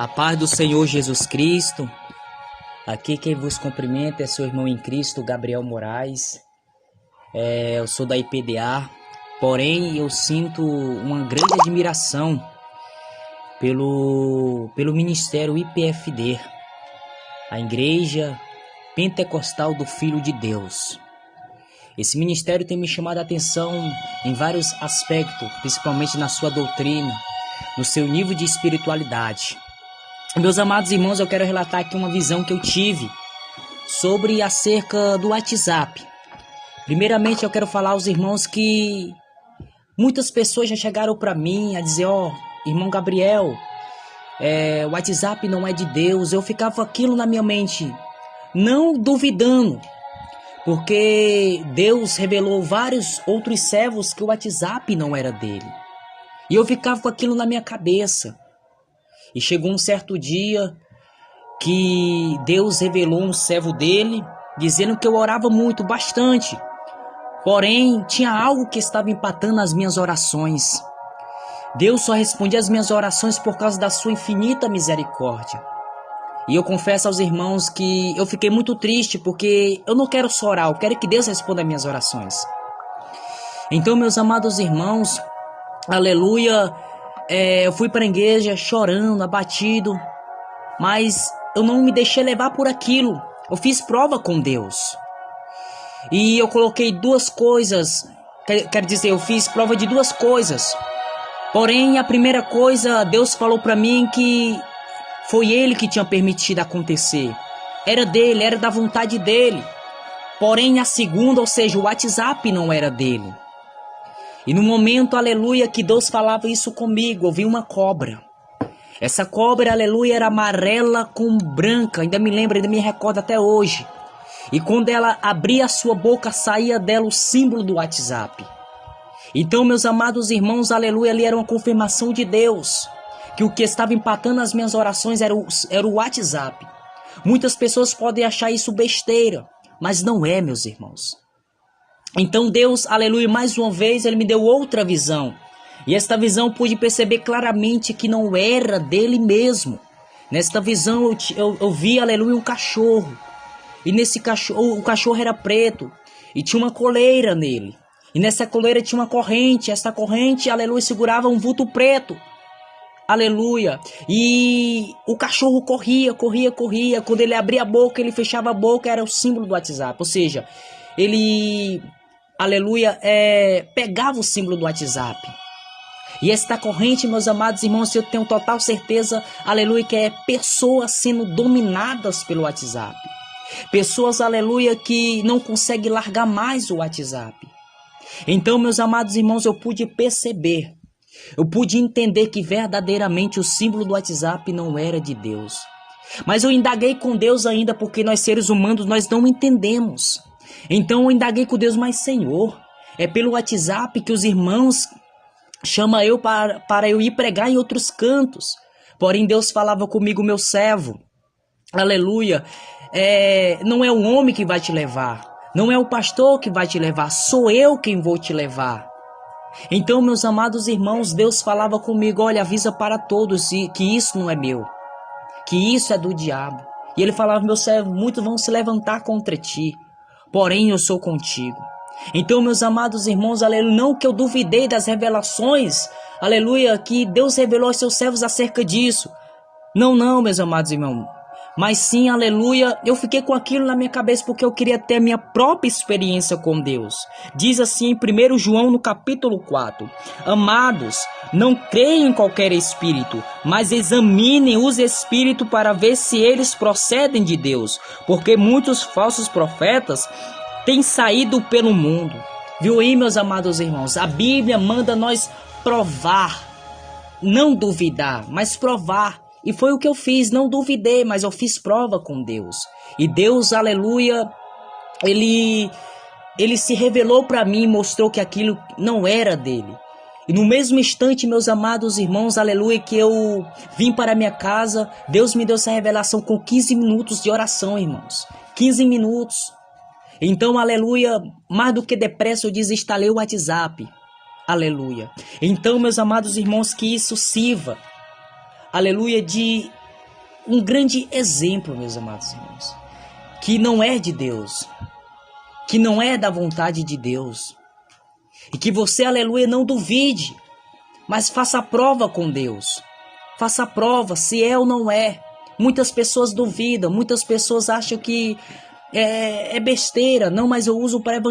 A paz do Senhor Jesus Cristo. Aqui quem vos cumprimenta é seu irmão em Cristo, Gabriel Moraes. Eu sou da IPDA, porém eu sinto uma grande admiração pelo ministério IPFD, a Igreja Pentecostal do Filho de Deus. Esse ministério tem me chamado a atenção em vários aspectos, principalmente na sua doutrina, no seu nível de espiritualidade. Meus amados irmãos, eu quero relatar aqui uma visão que eu tive sobre acerca do WhatsApp. Primeiramente, eu quero falar aos irmãos que muitas pessoas já chegaram para mim a dizer: irmão Gabriel, o WhatsApp não é de Deus. Eu ficava aquilo na minha mente, não duvidando, porque Deus revelou vários outros servos que o WhatsApp não era dele. E eu ficava com aquilo na minha cabeça. E chegou um certo dia que Deus revelou um servo dele, dizendo que eu orava muito, bastante. Porém, tinha algo que estava empatando as minhas orações. Deus só respondia as minhas orações por causa da sua infinita misericórdia. E eu confesso aos irmãos que eu fiquei muito triste, porque eu não quero só orar, eu quero que Deus responda as minhas orações. Então, meus amados irmãos, aleluia, eu fui para a igreja chorando, abatido, mas eu não me deixei levar por aquilo. Eu fiz prova com Deus. E eu coloquei duas coisas, quer dizer, eu fiz prova de duas coisas. Porém, a primeira coisa, Deus falou para mim que foi Ele que tinha permitido acontecer. Era dele, era da vontade dele. Porém, a segunda, ou seja, o WhatsApp não era dele. E no momento, aleluia, que Deus falava isso comigo, eu vi uma cobra. Essa cobra, aleluia, era amarela com branca, ainda me lembro, ainda me recordo até hoje. E quando ela abria a sua boca, saía dela o símbolo do WhatsApp. Então, meus amados irmãos, aleluia, ali era uma confirmação de Deus, que o que estava empatando as minhas orações era o WhatsApp. Muitas pessoas podem achar isso besteira, mas não é, meus irmãos. Então Deus, aleluia, mais uma vez Ele me deu outra visão. E esta visão eu pude perceber claramente que não era dele mesmo. Nesta visão eu vi, aleluia, um cachorro. E nesse cachorro, o cachorro era preto. E tinha uma coleira nele. E nessa coleira tinha uma corrente. Essa corrente, aleluia, segurava um vulto preto. Aleluia. E o cachorro corria. Quando ele abria a boca, ele fechava a boca, era o símbolo do WhatsApp. Ou seja, ele, aleluia, pegava o símbolo do WhatsApp. E esta corrente, meus amados irmãos, eu tenho total certeza, aleluia, que é pessoas sendo dominadas pelo WhatsApp. Pessoas, aleluia, que não conseguem largar mais o WhatsApp. Então, meus amados irmãos, eu pude perceber, eu pude entender que verdadeiramente o símbolo do WhatsApp não era de Deus. Mas eu indaguei com Deus ainda, porque nós seres humanos, nós não entendemos. Então eu indaguei com Deus: mas Senhor, é pelo WhatsApp que os irmãos chamam eu para eu ir pregar em outros cantos. Porém Deus falava comigo: meu servo, aleluia, não é o homem que vai te levar, não é o pastor que vai te levar, sou eu quem vou te levar. Então, meus amados irmãos, Deus falava comigo: olha, avisa para todos que isso não é meu, que isso é do diabo. E Ele falava: meu servo, muitos vão se levantar contra ti, porém eu sou contigo. Então, meus amados irmãos, aleluia, não que eu duvidei das revelações, aleluia, que Deus revelou aos seus servos acerca disso. Não, meus amados irmãos. Mas sim, aleluia, eu fiquei com aquilo na minha cabeça porque eu queria ter a minha própria experiência com Deus. Diz assim em 1 João no capítulo 4. Amados, não creem em qualquer espírito, mas examinem os espíritos para ver se eles procedem de Deus, porque muitos falsos profetas têm saído pelo mundo. Viu aí, meus amados irmãos? A Bíblia manda nós provar, não duvidar, mas provar. E foi o que eu fiz, não duvidei, mas eu fiz prova com Deus. E Deus, aleluia, Ele se revelou para mim, mostrou que aquilo não era dele. E no mesmo instante, meus amados irmãos, aleluia, que eu vim para a minha casa, Deus me deu essa revelação com 15 minutos de oração, irmãos. 15 minutos. Então, aleluia, mais do que depressa eu desinstalei o WhatsApp. Aleluia. Então, meus amados irmãos, que isso sirva, aleluia, de um grande exemplo, meus amados irmãos, que não é de Deus, que não é da vontade de Deus, e que você, aleluia, não duvide, mas faça a prova com Deus, faça a prova se é ou não é. Muitas pessoas duvidam, muitas pessoas acham que é besteira, não, mas eu uso para evangelizar.